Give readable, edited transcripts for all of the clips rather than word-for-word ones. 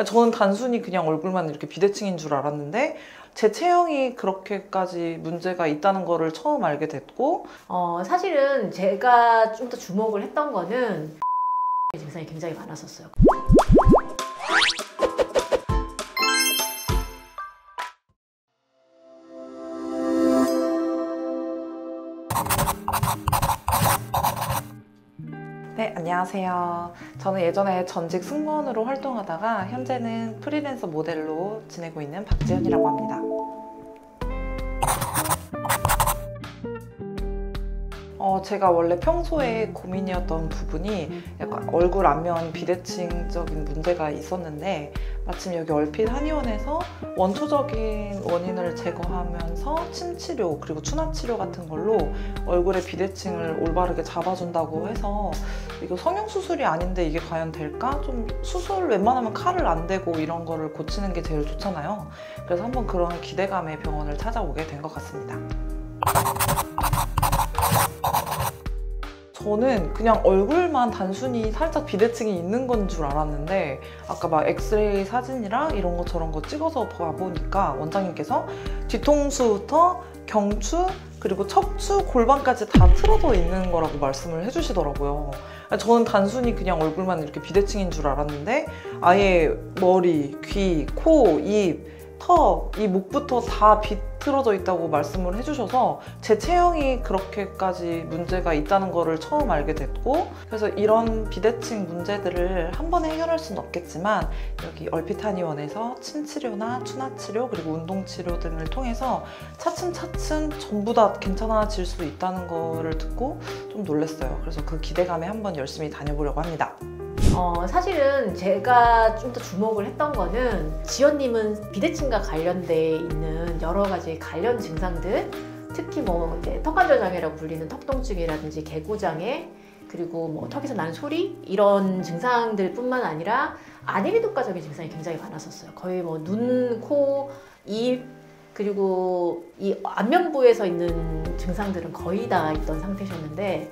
저는 단순히 그냥 얼굴만 이렇게 비대칭인 줄 알았는데 제 체형이 그렇게까지 문제가 있다는 거를 처음 알게 됐고, 사실은 제가 좀 더 주목을 했던 거는 증상이 굉장히 많았었어요. 네, 안녕하세요. 저는 예전에 전직 승무원으로 활동하다가 현재는 프리랜서 모델로 지내고 있는 박지연이라고 합니다. 제가 원래 평소에 고민이었던 부분이 약간 얼굴 안면 비대칭적인 문제가 있었는데, 마침 여기 얼핏 한의원에서 원초적인 원인을 제거하면서 침치료 그리고 추나치료 같은 걸로 얼굴의 비대칭을 올바르게 잡아준다고 해서, 이거 성형수술이 아닌데 이게 과연 될까? 좀 수술 웬만하면 칼을 안 대고 이런 거를 고치는 게 제일 좋잖아요. 그래서 한번 그런 기대감에 병원을 찾아오게 된 것 같습니다. 저는 그냥 얼굴만 단순히 살짝 비대칭이 있는 건 줄 알았는데, 아까 막 엑스레이 사진이랑 이런 거 저런 거 찍어서 봐보니까 원장님께서 뒤통수부터 경추 그리고 척추 골반까지 다 틀어져 있는 거라고 말씀을 해주시더라고요. 저는 단순히 그냥 얼굴만 이렇게 비대칭인 줄 알았는데 아예 머리, 귀, 코, 입, 턱, 이 목부터 다 비틀어져 있다고 말씀을 해주셔서 제 체형이 그렇게까지 문제가 있다는 거를 처음 알게 됐고, 그래서 이런 비대칭 문제들을 한 번에 해결할 수는 없겠지만 여기 얼핏한의원에서 침치료나 추나치료 그리고 운동치료 등을 통해서 차츰차츰 전부 다 괜찮아질 수 있다는 거를 듣고 좀 놀랐어요. 그래서 그 기대감에 한번 열심히 다녀보려고 합니다. 사실은 제가 좀 더 주목을 했던 거는, 지연님은 비대칭과 관련돼 있는 여러 가지 관련 증상들, 특히 뭐 이제 턱관절 장애라고 불리는 턱통증이라든지 개고장애, 그리고 뭐 턱에서 나는 소리, 이런 증상들 뿐만 아니라 아니비독과적인 증상이 굉장히 많았었어요. 거의 뭐 눈, 코, 입, 그리고 이 안면부에서 있는 증상들은 거의 다 있던 상태셨는데,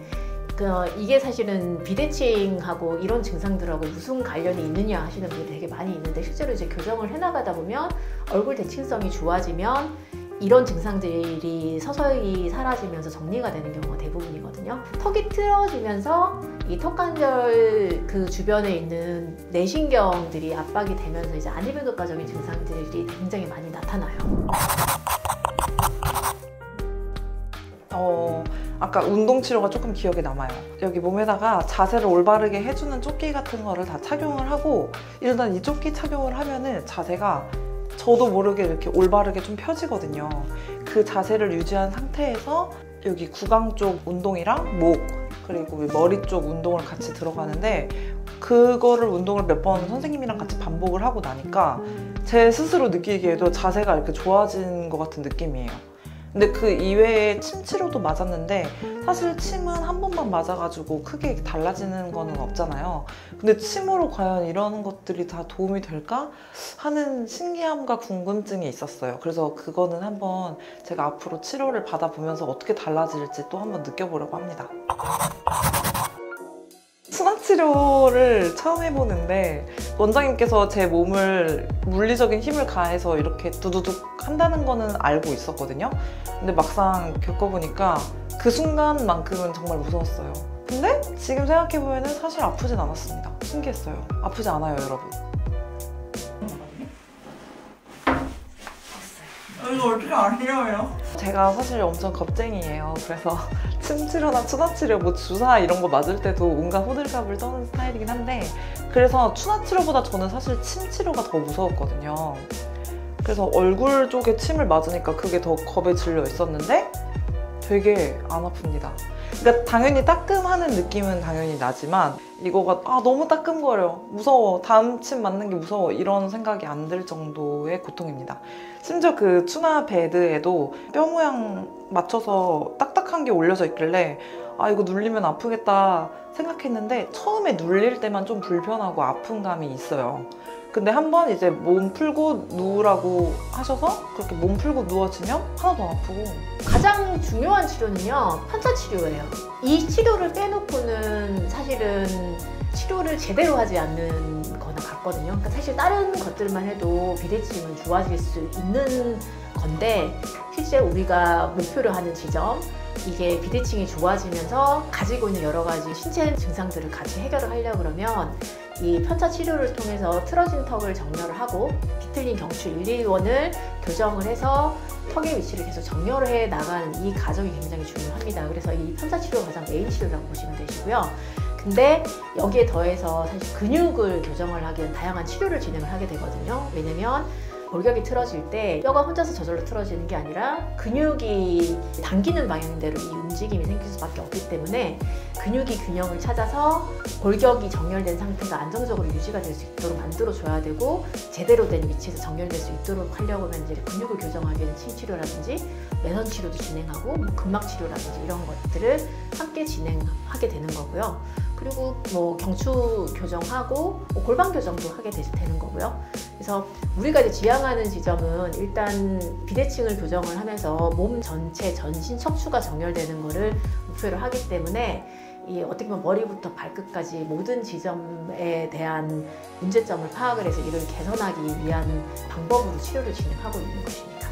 이게 사실은 비대칭하고 이런 증상들하고 무슨 관련이 있느냐 하시는 분들이 되게 많이 있는데, 실제로 이제 교정을 해나가다 보면 얼굴 대칭성이 좋아지면 이런 증상들이 서서히 사라지면서 정리가 되는 경우가 대부분이거든요. 턱이 틀어지면서 이 턱관절 그 주변에 있는 내신경들이 압박이 되면서 이제 안이비독과적인 증상들이 굉장히 많이 나타나요. 아까 운동치료가 조금 기억에 남아요. 여기 몸에다가 자세를 올바르게 해주는 조끼 같은 거를 다 착용을 하고, 일단 이 조끼 착용을 하면은 자세가 저도 모르게 이렇게 올바르게 좀 펴지거든요. 그 자세를 유지한 상태에서 여기 구강 쪽 운동이랑 목 그리고 머리 쪽 운동을 같이 들어가는데, 그거를 운동을 몇 번 선생님이랑 같이 반복을 하고 나니까 제 스스로 느끼기에도 자세가 이렇게 좋아진 것 같은 느낌이에요. 근데 그 이외에 침 치료도 맞았는데, 사실 침은 한 번만 맞아가지고 크게 달라지는 거는 없잖아요. 근데 침으로 과연 이런 것들이 다 도움이 될까 하는 신기함과 궁금증이 있었어요. 그래서 그거는 한번 제가 앞으로 치료를 받아보면서 어떻게 달라질지 또 한번 느껴보려고 합니다. 추나치료를 처음 해보는데, 원장님께서 제 몸을 물리적인 힘을 가해서 이렇게 두두둑 한다는 거는 알고 있었거든요. 근데 막상 겪어보니까 그 순간만큼은 정말 무서웠어요. 근데 지금 생각해보면 사실 아프진 않았습니다. 신기했어요. 아프지 않아요, 여러분. 이거 어떻게 아시려요? 제가 사실 엄청 겁쟁이에요. 그래서 침치료나 추나치료, 뭐 주사 이런 거 맞을 때도 온갖 호들갑을 떠는 스타일이긴 한데, 그래서 추나치료보다 저는 사실 침치료가 더 무서웠거든요. 그래서 얼굴 쪽에 침을 맞으니까 그게 더 겁에 질려 있었는데 되게 안 아픕니다. 그러니까 당연히 따끔하는 느낌은 당연히 나지만, 이거가 너무 따끔거려, 무서워, 다음 침 맞는 게 무서워, 이런 생각이 안 들 정도의 고통입니다. 심지어 그 추나 베드에도 뼈 모양 맞춰서 딱딱한 게 올려져 있길래 이거 눌리면 아프겠다 생각했는데, 처음에 눌릴 때만 좀 불편하고 아픈 감이 있어요. 근데 한번 이제 몸 풀고 누우라고 하셔서 그렇게 몸 풀고 누워지면 하나도 안 아프고. 가장 중요한 치료는요, 편차 치료예요. 이 치료를 빼놓고는 사실은 치료를 제대로 하지 않는 거나 같거든요. 그러니까 사실 다른 것들만 해도 비대칭은 좋아질 수 있는 건데 실제 우리가 목표로 하는 지점 이게 비대칭이 좋아지면서 가지고 있는 여러 가지 신체 증상들을 같이 해결을 하려고 그러면 이 편차 치료를 통해서 틀어진 턱을 정렬을 하고 비틀린 경추 1, 2원을 교정을 해서 턱의 위치를 계속 정렬을 해 나가는 이 과정이 굉장히 중요합니다. 그래서 이 편차 치료가 가장 메인 치료라고 보시면 되시고요. 근데 여기에 더해서 사실 근육을 교정을 하기 위한 다양한 치료를 진행을 하게 되거든요. 왜냐면 골격이 틀어질 때 뼈가 혼자서 저절로 틀어지는 게 아니라 근육이 당기는 방향대로 이 움직임이 생길 수밖에 없기 때문에 근육이 균형을 찾아서 골격이 정렬된 상태가 안정적으로 유지가 될 수 있도록 만들어줘야 되고 제대로 된 위치에서 정렬될 수 있도록 하려고 하면 이제 근육을 교정하기 위한 침치료라든지 매선 치료도 진행하고 근막 치료라든지 이런 것들을 함께 진행하게 되는 거고요. 그리고 뭐 경추 교정하고 골반 교정도 하게 되는 거고요. 그래서 우리가 이제 지향하는 지점은 일단 비대칭을 교정을 하면서 몸 전체 전신 척추가 정렬되는 거를 목표로 하기 때문에 이 어떻게 보면 머리부터 발끝까지 모든 지점에 대한 문제점을 파악을 해서 이를 개선하기 위한 방법으로 치료를 진행하고 있는 것입니다.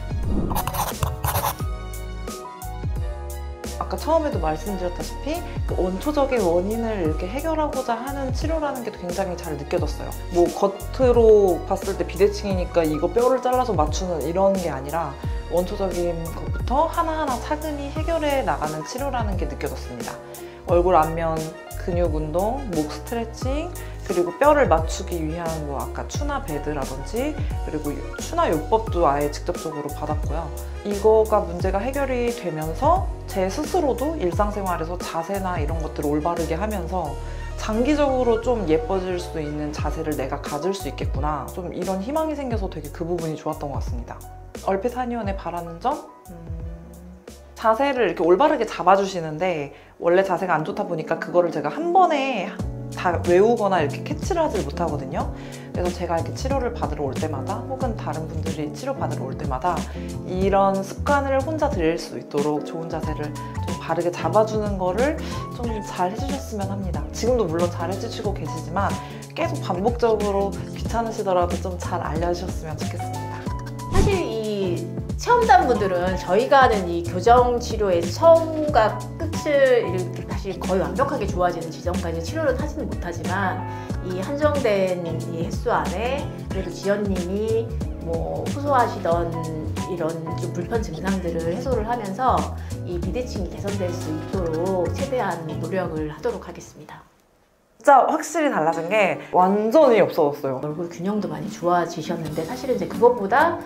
아까 처음에도 말씀드렸다시피 그 원초적인 원인을 이렇게 해결하고자 하는 치료라는 게 굉장히 잘 느껴졌어요. 뭐 겉으로 봤을 때 비대칭이니까 이거 뼈를 잘라서 맞추는 이런 게 아니라 원초적인 것부터 하나하나 차근히 해결해 나가는 치료라는 게 느껴졌습니다. 얼굴 안면 근육 운동, 목 스트레칭, 그리고 뼈를 맞추기 위한 뭐 아까 추나 베드라든지 그리고 추나 요법도 아예 직접적으로 받았고요. 이거가 문제가 해결이 되면서 제 스스로도 일상생활에서 자세나 이런 것들을 올바르게 하면서 장기적으로 좀 예뻐질 수 있는 자세를 내가 가질 수 있겠구나. 좀 이런 희망이 생겨서 되게 그 부분이 좋았던 것 같습니다. 얼핏 한의원에 바라는 점? 자세를 이렇게 올바르게 잡아주시는데 원래 자세가 안 좋다 보니까 그거를 제가 한 번에 다 외우거나 이렇게 캐치를 하지 못하거든요. 그래서 제가 이렇게 치료를 받으러 올 때마다 혹은 다른 분들이 치료 받으러 올 때마다 이런 습관을 혼자 들일 수 있도록 좋은 자세를 좀 바르게 잡아주는 거를 좀 잘 해주셨으면 합니다. 지금도 물론 잘 해주시고 계시지만 계속 반복적으로 귀찮으시더라도 좀 잘 알려주셨으면 좋겠습니다. 사실 이 체험단분들은 저희가 하는 이 교정 치료의 처음과 끝을 사실 거의 완벽하게 좋아지는 지점까지 치료를 하지는 못하지만 이 한정된 이 횟수 안에 그래도 지연님이 뭐 호소하시던 이런 좀 불편 증상들을 해소를 하면서 이 비대칭이 개선될 수 있도록 최대한 노력을 하도록 하겠습니다. 진짜 확실히 달라진 게 완전히 없어졌어요. 얼굴 균형도 많이 좋아지셨는데 사실은 이제 그것보다